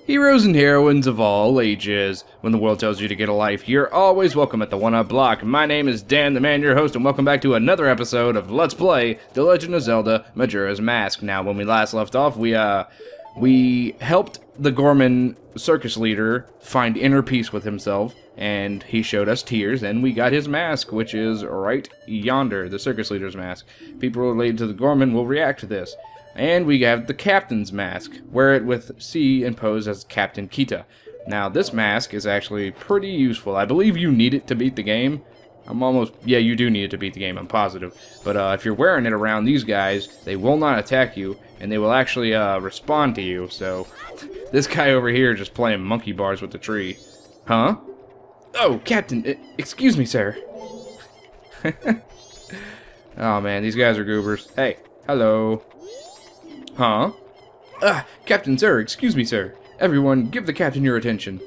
Heroes and heroines of all ages. When the world tells you to get a life, you're always welcome at the One Up Block. My name is Dan, the man, your host, and welcome back to another episode of Let's Play The Legend of Zelda Majora's Mask. Now, when we last left off, we helped the Gorman circus leader find inner peace with himself, and he showed us tears, and we got his mask, which is right yonder, the circus leader's mask. People related to the Gorman will react to this. And we have the captain's mask. Wear it with C and pose as Captain Kita. Now, this mask is actually pretty useful. I believe you need it to beat the game. Yeah, you do need it to beat the game, I'm positive. But if you're wearing it around these guys, they will not attack you, and they will actually respond to you. So, this guy over here just playing monkey bars with the tree. Huh? Oh, Captain, excuse me, sir. Oh, man, these guys are goobers. Hey, hello. Huh? Captain, sir, excuse me, sir. Everyone, give the captain your attention.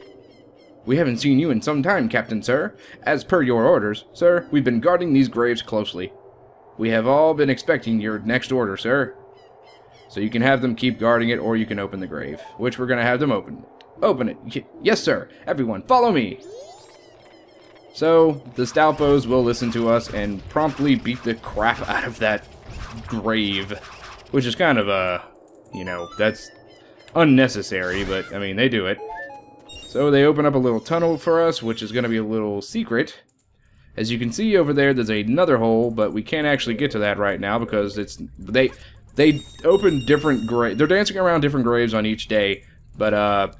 We haven't seen you in some time, Captain, sir. As per your orders, sir, we've been guarding these graves closely. We have all been expecting your next order, sir. So you can have them keep guarding it, or you can open the grave, which we're going to have them open. Open it. Yes, sir. Everyone, follow me. So, the Stalpos will listen to us and promptly beat the crap out of that grave. Which is kind of, you know, that's unnecessary, but, I mean, they do it. So they open up a little tunnel for us, which is going to be a little secret. As you can see over there, there's another hole, but we can't actually get to that right now because they open different graves. They're dancing around different graves on each day, but,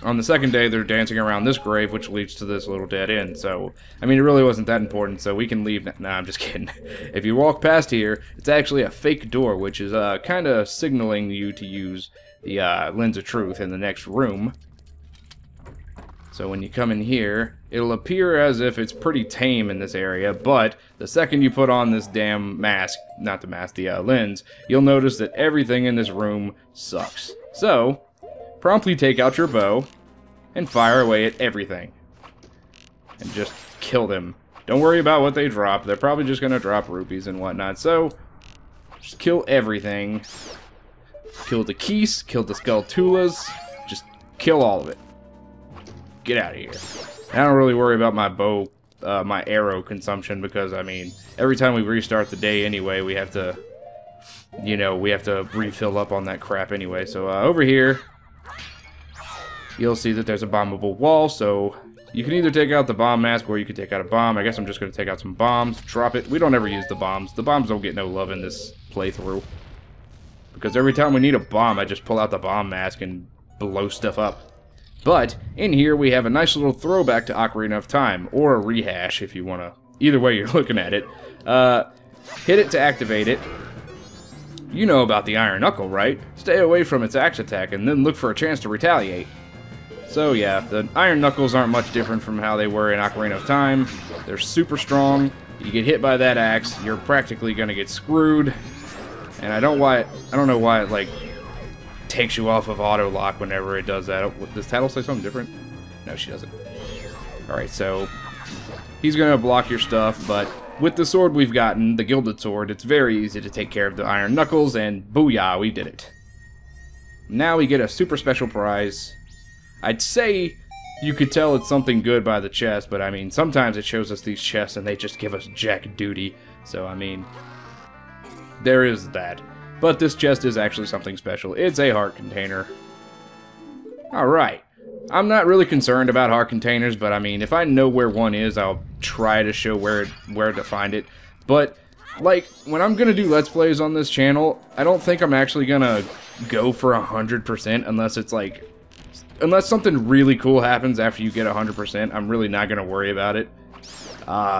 on the second day, they're dancing around this grave, which leads to this little dead end. So, I mean, it really wasn't that important, so we can leave. Nah, I'm just kidding. If you walk past here, it's actually a fake door, which is kind of signaling you to use the Lens of Truth in the next room. So when you come in here, it'll appear as if it's pretty tame in this area, but the second you put on this damn mask, not the mask, the lens, you'll notice that everything in this room sucks. So, promptly take out your bow and fire away at everything. And just kill them. Don't worry about what they drop. They're probably just going to drop rupees and whatnot. So, just kill everything. Kill the Keese, kill the Skulltulas. Just kill all of it. Get out of here. I don't really worry about my bow, my arrow consumption because, I mean, every time we restart the day anyway, we have to, you know, we have to refill up on that crap anyway. So, over here, you'll see that there's a bombable wall, so you can either take out the bomb mask or you can take out a bomb. I guess I'm just going to take out some bombs, drop it. We don't ever use the bombs. The bombs don't get no love in this playthrough. Because every time we need a bomb, I just pull out the bomb mask and blow stuff up. But in here, we have a nice little throwback to Ocarina of Time, or a rehash if you want to. Either way you're looking at it. Hit it to activate it. You know about the Iron Knuckle, right? Stay away from its axe attack and then look for a chance to retaliate. So yeah, the Iron Knuckles aren't much different from how they were in Ocarina of Time. They're super strong. You get hit by that axe, you're practically gonna get screwed. And I don't know why it like takes you off of auto lock whenever it does that. Does Tattle say something different? No, she doesn't. Alright, so he's gonna block your stuff, but with the sword we've gotten, the Gilded Sword, it's very easy to take care of the Iron Knuckles, and booyah, we did it. Now we get a super special prize. I'd say you could tell it's something good by the chest, but I mean, sometimes it shows us these chests and they just give us jack duty. So, I mean, there is that. But this chest is actually something special. It's a heart container. Alright. I'm not really concerned about heart containers, but I mean, if I know where one is, I'll try to show where to find it. But, like, when I'm gonna do Let's Plays on this channel, I don't think I'm actually gonna go for 100% unless it's like... Unless something really cool happens after you get 100%, I'm really not going to worry about it.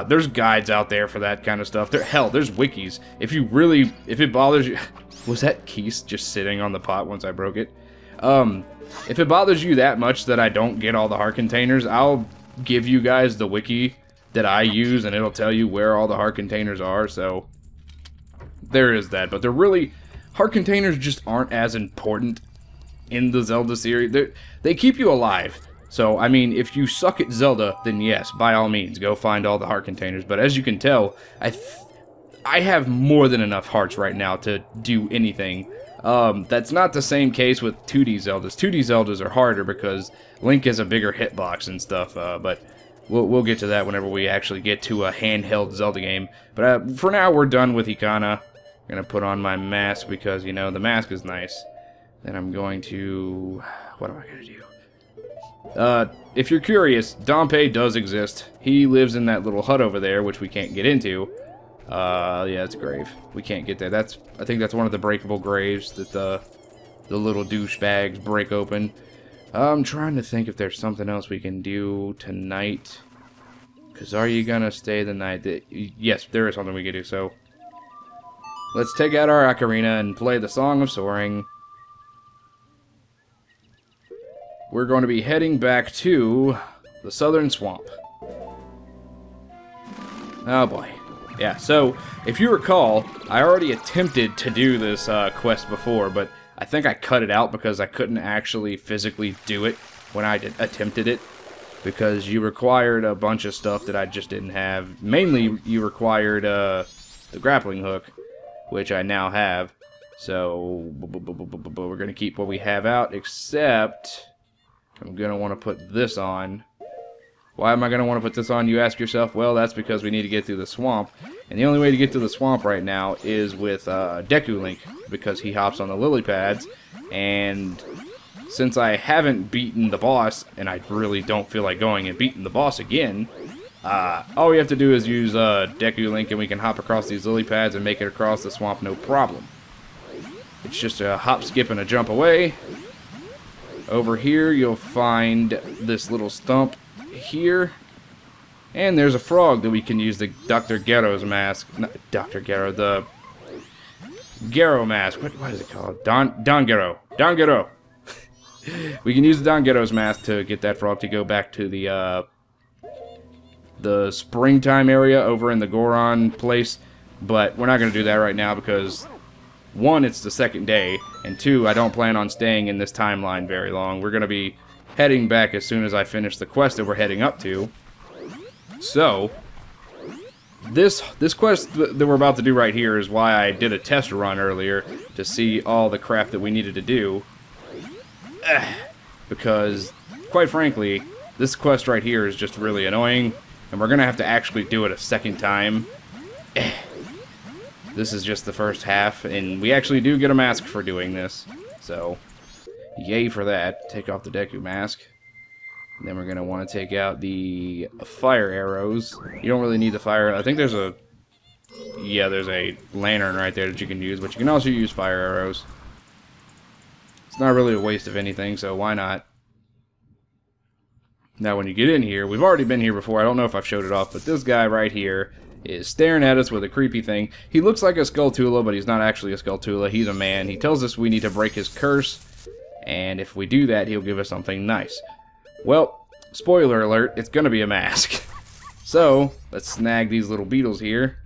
There's guides out there for that kind of stuff. Hell, there's wikis. If it bothers you... Was that Keese just sitting on the pot once I broke it? If it bothers you that much that I don't get all the heart containers, I'll give you guys the wiki that I use, and it'll tell you where all the heart containers are, so... There is that, but they're really... Heart containers just aren't as important in the Zelda series. They keep you alive. So, I mean, if you suck at Zelda, then yes, by all means, go find all the heart containers. But as you can tell, I have more than enough hearts right now to do anything. That's not the same case with 2D Zeldas. 2D Zeldas are harder because Link has a bigger hitbox and stuff, but we'll get to that whenever we actually get to a handheld Zelda game. But for now, we're done with Ikana. I'm going to put on my mask because, you know, the mask is nice. Then I'm going to... What am I going to do? If you're curious, Dompe does exist. He lives in that little hut over there, which we can't get into. Yeah, it's a grave. We can't get there. I think that's one of the breakable graves that the little douchebags break open. I'm trying to think if there's something else we can do tonight. Because are you gonna stay the night? Yes, there is something we can do, so... Let's take out our ocarina and play the Song of Soaring. We're going to be heading back to the Southern Swamp. Oh boy. Yeah, so, if you recall, I already attempted to do this quest before, but I think I cut it out because I couldn't actually physically do it when I attempted it. Because you required a bunch of stuff that I just didn't have. Mainly, you required the grappling hook, which I now have. So, we're going to keep what we have out, except I'm going to want to put this on. Why am I going to want to put this on, you ask yourself? Well, that's because we need to get through the swamp. And the only way to get to the swamp right now is with Deku Link, because he hops on the lily pads. And since I haven't beaten the boss, and I really don't feel like going and beating the boss again, all we have to do is use Deku Link, and we can hop across these lily pads and make it across the swamp no problem. It's just a hop, skip, and a jump away. Over here, you'll find this little stump here. And there's a frog that we can use the Dr. Gero's mask. Not Dr. Gero, the Gero mask. What is it called? Don Gero. Don Gero. We can use the Don Gero's mask to get that frog to go back to the springtime area over in the Goron place. But we're not going to do that right now because, one, it's the second day, and two, I don't plan on staying in this timeline very long. We're going to be heading back as soon as I finish the quest that we're heading up to. So, this quest that we're about to do right here is why I did a test run earlier to see all the crap that we needed to do. Because, quite frankly, this quest right here is just really annoying, and we're going to have to actually do it a second time. This is just the first half, and we actually do get a mask for doing this. So, yay for that. Take off the Deku mask. And then we're going to want to take out the fire arrows. You don't really need the fire. I think there's a... Yeah, there's a lantern right there that you can use, but you can also use fire arrows. It's not really a waste of anything, so why not? Now, when you get in here, we've already been here before. I don't know if I've showed it off, but this guy right here is staring at us with a creepy thing. He looks like a Skulltula, but he's not actually a Skulltula. He's a man. He tells us we need to break his curse, and if we do that, he'll give us something nice. Well, spoiler alert, it's gonna be a mask. So, let's snag these little beetles here.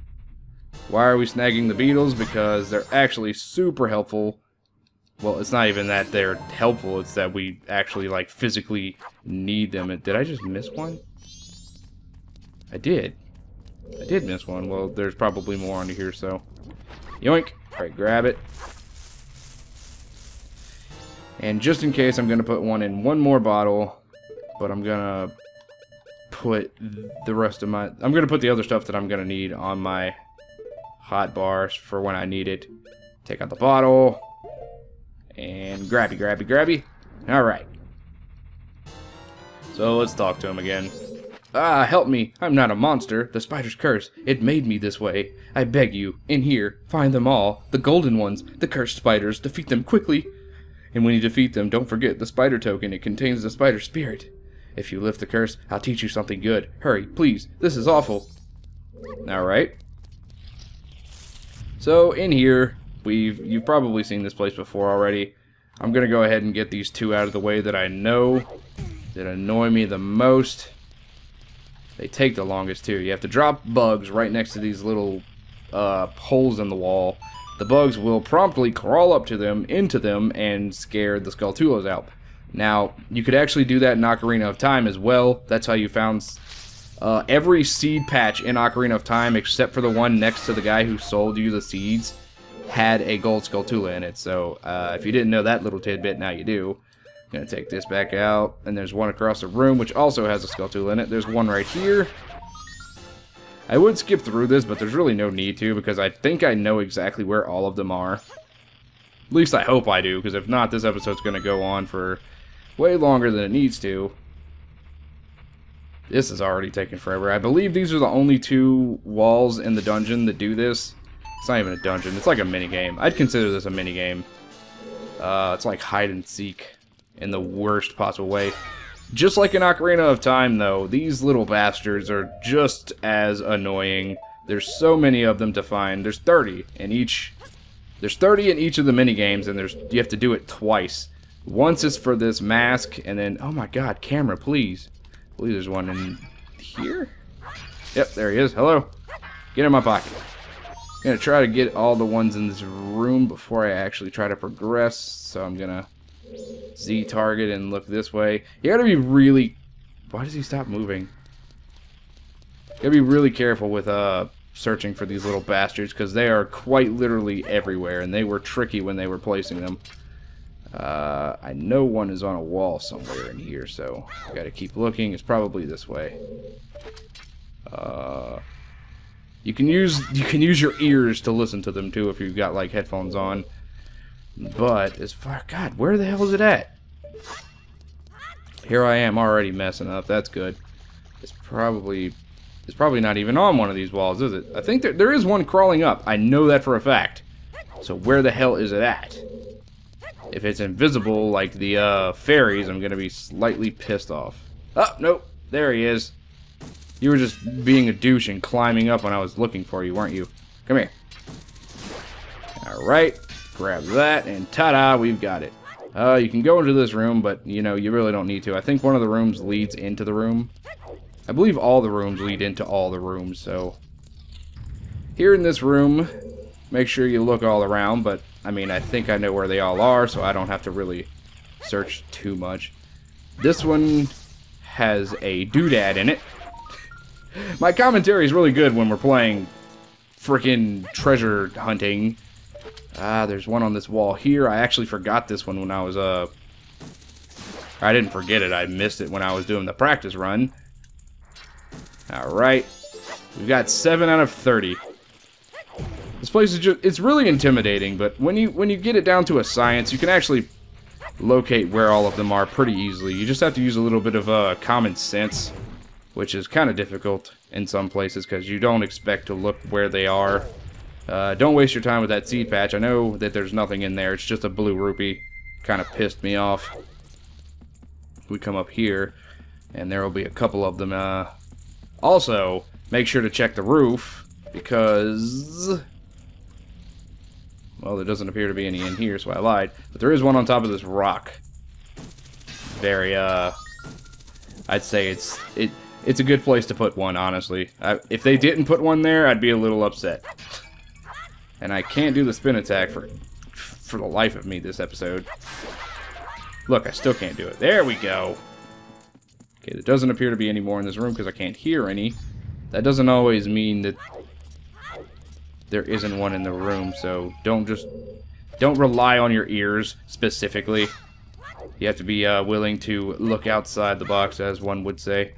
Why are we snagging the beetles? Because they're actually super helpful. Well, it's not even that they're helpful, it's that we actually, like, physically need them. Did I just miss one? I did. I did miss one. Well, there's probably more under here, so... Yoink! Alright, grab it. And just in case, I'm going to put one in one more bottle. But I'm going to put the rest of my... I'm going to put the other stuff that I'm going to need on my hot bars for when I need it. Take out the bottle. And grabby, grabby, grabby. Alright. So let's talk to him again. Ah, help me. I'm not a monster. The spider's curse. It made me this way. I beg you, in here, find them all. The golden ones. The cursed spiders. Defeat them quickly. And when you defeat them, don't forget the spider token. It contains the spider spirit. If you lift the curse, I'll teach you something good. Hurry, please. This is awful. Alright. So, in here, you've probably seen this place before already. I'm going to go ahead and get these two out of the way that I know that annoy me the most. They take the longest, too. You have to drop bugs right next to these little holes in the wall. The bugs will promptly crawl up to them, into them, and scare the Skulltulas out. Now, you could actually do that in Ocarina of Time as well. That's how you found every seed patch in Ocarina of Time except for the one next to the guy who sold you the seeds. had a gold Skulltula in it. So if you didn't know that little tidbit, now you do. I'm going to take this back out. And there's one across the room, which also has a Skulltula in it. There's one right here. I would skip through this, but there's really no need to, because I think I know exactly where all of them are. At least I hope I do, because if not, this episode's going to go on for way longer than it needs to. This is already taking forever. I believe these are the only 2 walls in the dungeon that do this. It's not even a dungeon. It's like a minigame. I'd consider this a minigame. It's like hide and seek in the worst possible way. Just like in Ocarina of Time, though, these little bastards are just as annoying. There's so many of them to find. There's 30 in each. There's 30 in each of the minigames, and you have to do it twice. Once is for this mask, and then, oh my god, camera, please. I believe there's one in here? Yep, there he is. Hello. Get in my pocket. I'm going to try to get all the ones in this room before I actually try to progress. So I'm going to Z target and look this way. You got to be really... Why does he stop moving? You got to be really careful with searching for these little bastards, because they are quite literally everywhere, and they were tricky when they were placing them. I know one is on a wall somewhere in here, so I gotta keep looking. It's probably this way. You can use your ears to listen to them too if you've got like headphones on. But as far, God, where the hell is it at? Here I am already messing up. That's good. It's probably not even on one of these walls, is it? I think there is one crawling up. I know that for a fact. So where the hell is it at? If it's invisible, like the fairies, I'm going to be slightly pissed off. Oh, nope. There he is. You were just being a douche and climbing up when I was looking for you, weren't you? Come here. Alright. Grab that, and ta-da, we've got it. You can go into this room, but, you know, you really don't need to. I think one of the rooms leads into the room. I believe all the rooms lead into all the rooms, so... Here in this room, make sure you look all around, but... I mean, I think I know where they all are, so I don't have to really search too much. This one has a doodad in it. My commentary is really good when we're playing frickin' treasure hunting. There's one on this wall here. I actually forgot this one when I was, I didn't forget it. I missed it when I was doing the practice run. Alright. We've got 7 out of 30. This place is just—it's really intimidating, but when you get it down to a science, you can actually locate where all of them are pretty easily. You just have to use a little bit of common sense, which is kind of difficult in some places because you don't expect to look where they are. Don't waste your time with that seed patch. I know that there's nothing in there. It's just a blue rupee. Kind of pissed me off. We come up here, and there will be a couple of them. Also, make sure to check the roof because... Well, there doesn't appear to be any in here, so I lied. But there is one on top of this rock. Very, I'd say it's a good place to put one, honestly. If they didn't put one there, I'd be a little upset. And I can't do the spin attack for the life of me this episode. Look, I still can't do it. There we go. Okay, there doesn't appear to be any more in this room because I can't hear any. That doesn't always mean that there isn't one in the room, so don't rely on your ears specifically. You have to be willing to look outside the box, as one would say.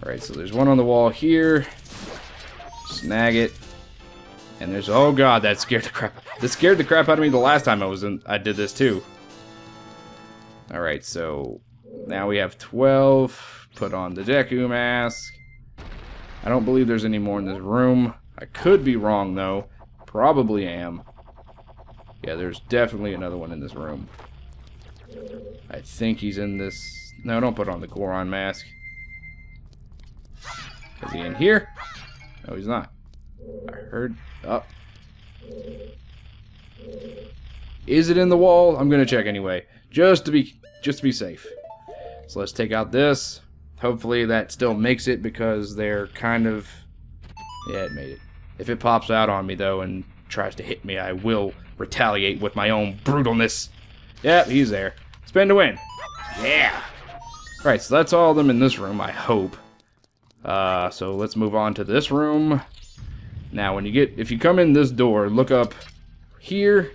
Alright, so there's one on the wall here. Snag it. And there's, oh god, that scared the crap out of me the last time I did this too. Alright, so now we have 12. Put on the Deku mask. I don't believe there's any more in this room. I could be wrong, though. Probably am. Yeah, there's definitely another one in this room. I think he's in this... No, don't put on the Goron mask. Is he in here? No, he's not. I heard... Oh. Is it in the wall? I'm gonna check anyway. Just to be safe. So let's take out this. Hopefully that still makes it because they're kind of... Yeah, it made it. If it pops out on me, though, and tries to hit me, I will retaliate with my own brutalness. Yep, he's there. Spin to win. Yeah! Alright, so that's all of them in this room, I hope. So let's move on to this room. Now, if you come in this door, look up here.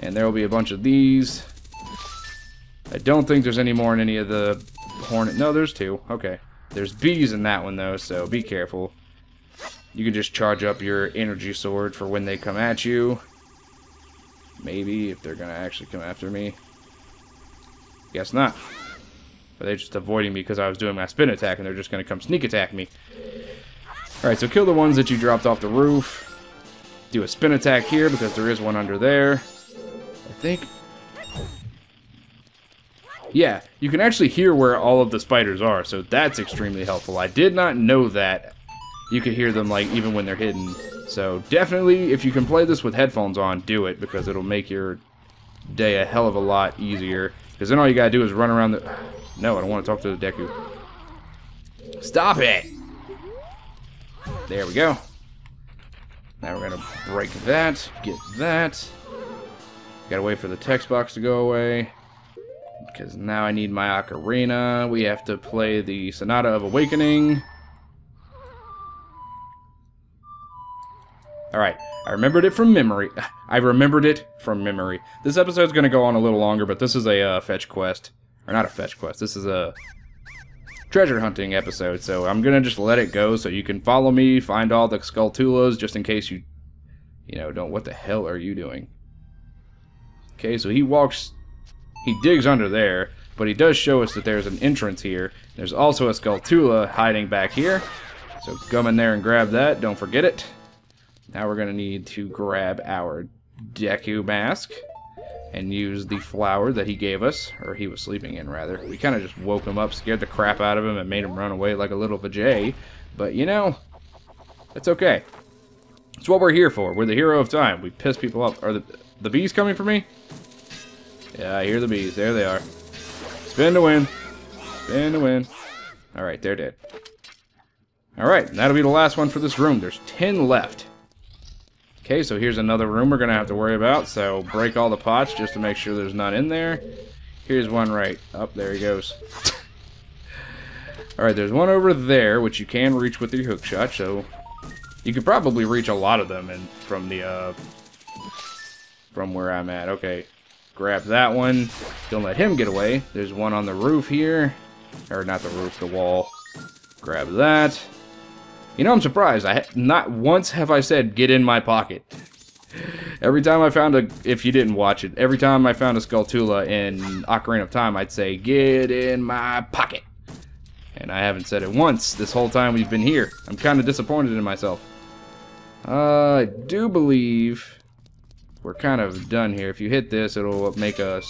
And there will be a bunch of these. I don't think there's any more in any of the hornet. No, there's 2. Okay. There's bees in that one, though, so be careful. You can just charge up your energy sword for when they come at you. Maybe, if they're going to actually come after me. Guess not. But they're just avoiding me because I was doing my spin attack, and they're just going to come sneak attack me. Alright, so kill the ones that you dropped off the roof. Do a spin attack here, because there is one under there. I think. Yeah, you can actually hear where all of the spiders are, so that's extremely helpful. I did not know that you could hear them, like, even when they're hidden. So definitely, if you can play this with headphones on, do it, because it'll make your day a hell of a lot easier. Because then all you gotta do is run around the... No, I don't want to talk to the Deku. Stop it! There we go. Now we're gonna break that, get that. Gotta wait for the text box to go away. Because now I need my ocarina. We have to play the Sonata of Awakening. Alright, I remembered it from memory. This episode's gonna go on a little longer, but this is a fetch quest. Or not a fetch quest, this is a treasure hunting episode, so I'm gonna just let it go so you can follow me, find all the Skulltulas, just in case you don't... What the hell are you doing? Okay, so he digs under there, but he does show us that there's an entrance here. There's also a Skulltula hiding back here, so come in there and grab that, don't forget it. Now we're gonna need to grab our Deku mask and use the flower that he gave us, or he was sleeping in, rather. We kind of just woke him up, scared the crap out of him, and made him run away like a little vajay. But, you know, that's okay. It's what we're here for. We're the hero of time. We piss people off. Are the bees coming for me? Yeah, I hear the bees. There they are. Spin to win. Spin to win. Alright, they're dead. Alright, that'll be the last one for this room. There's 10 left. Okay, so here's another room we're going to have to worry about, so break all the pots just to make sure there's none in there. Here's one right up, there he goes. Alright, there's one over there, which you can reach with your hook shot, so you could probably reach a lot of them from where I'm at. Okay, grab that one. Don't let him get away. There's one on the roof here. Or not the roof, the wall. Grab that. You know, I'm surprised. Not once have I said, get in my pocket. Every time I found if you didn't watch it, every time I found a Skulltula in Ocarina of Time, I'd say, get in my pocket. And I haven't said it once this whole time we've been here. I'm kind of disappointed in myself. I do believe we're kind of done here. If you hit this, it'll make a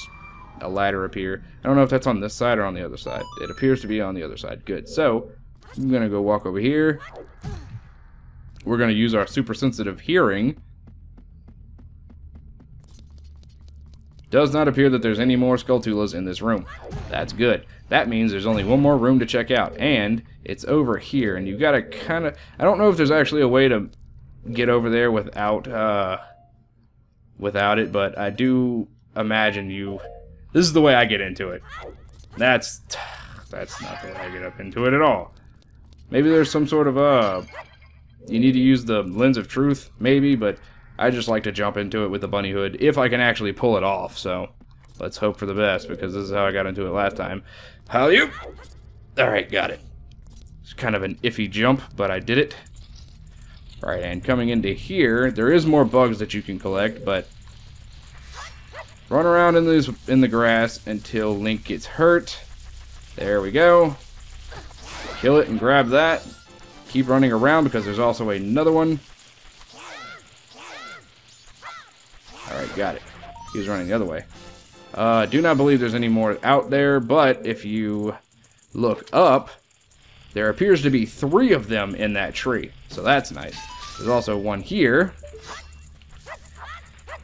ladder appear. I don't know if that's on this side or on the other side. It appears to be on the other side. Good. So, I'm going to go walk over here. We're going to use our super sensitive hearing. Does not appear that there's any more Skulltulas in this room. That's good. That means there's only one more room to check out, and it's over here. And you've got to kind of... I don't know if there's actually a way to get over there without it, but I do imagine you... This is the way I get into it. That's not the way I get up into it at all. Maybe there's some sort of, you need to use the lens of truth, maybe, but I just like to jump into it with the bunny hood, if I can actually pull it off, so let's hope for the best, because this is how I got into it last time. Hallyu! Alright, got it. It's kind of an iffy jump, but I did it. Alright, and coming into here, there is more bugs that you can collect, but run around in the grass until Link gets hurt. There we go. Kill it and grab that. Keep running around because there's also another one. Alright, got it. He was running the other way. Do not believe there's any more out there, but if you look up, there appears to be 3 of them in that tree. So that's nice. There's also one here.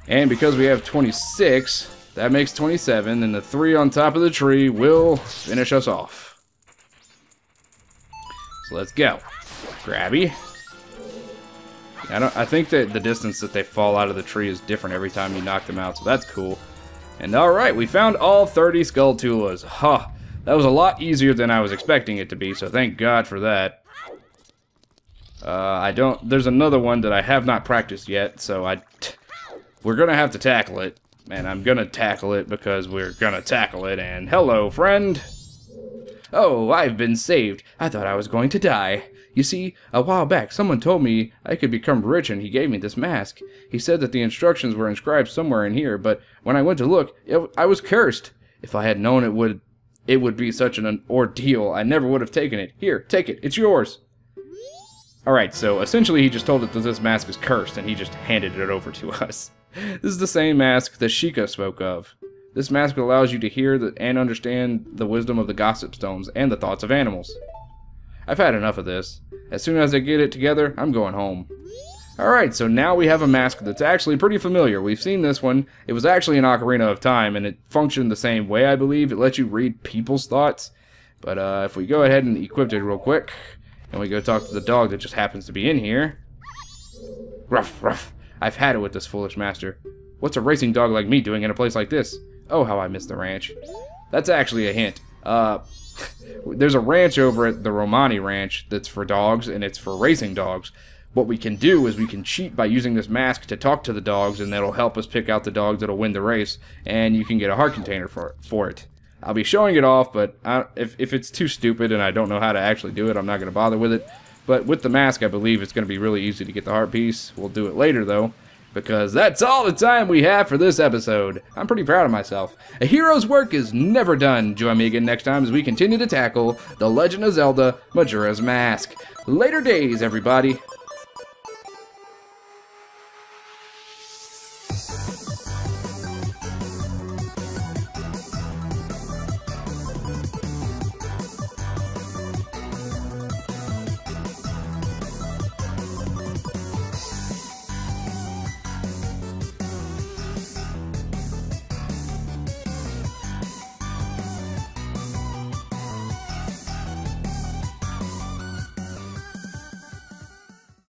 And because we have 26, that makes 27, and the 3 on top of the tree will finish us off. So let's go. Grabby. I think that the distance that they fall out of the tree is different every time you knock them out, so that's cool. And alright, we found all 30 Skulltulas. Huh. That was a lot easier than I was expecting it to be, so thank God for that. There's another one that I have not practiced yet, so we're gonna have to tackle it. And I'm gonna tackle it because we're gonna tackle it, and hello, friend! Oh, I've been saved. I thought I was going to die. You see, a while back, someone told me I could become rich, and he gave me this mask. He said that the instructions were inscribed somewhere in here, but when I went to look, I was cursed. If I had known it would be such an ordeal, I never would have taken it. Here, take it. It's yours. Alright, so essentially he just told us that this mask is cursed, and he just handed it over to us. This is the same mask that Sheikah spoke of. This mask allows you to hear and understand the wisdom of the gossip stones and the thoughts of animals. I've had enough of this. As soon as I get it together, I'm going home. Alright, so now we have a mask that's actually pretty familiar. We've seen this one. It was actually an Ocarina of Time, and it functioned the same way, I believe. It lets you read people's thoughts. But if we go ahead and equip it real quick, and we go talk to the dog that just happens to be in here. Ruff, ruff. I've had it with this foolish master. What's a racing dog like me doing in a place like this? Oh, how I miss the ranch. That's actually a hint. There's a ranch over at the Romani Ranch that's for dogs, and it's for racing dogs. What we can do is we can cheat by using this mask to talk to the dogs, and that'll help us pick out the dogs that'll win the race, and you can get a heart container for it. I'll be showing it off, but if it's too stupid and I don't know how to actually do it, I'm not going to bother with it. But with the mask, I believe it's going to be really easy to get the heart piece. We'll do it later, though, because that's all the time we have for this episode. I'm pretty proud of myself. A hero's work is never done. Join me again next time as we continue to tackle The Legend of Zelda Majora's Mask. Later days, everybody.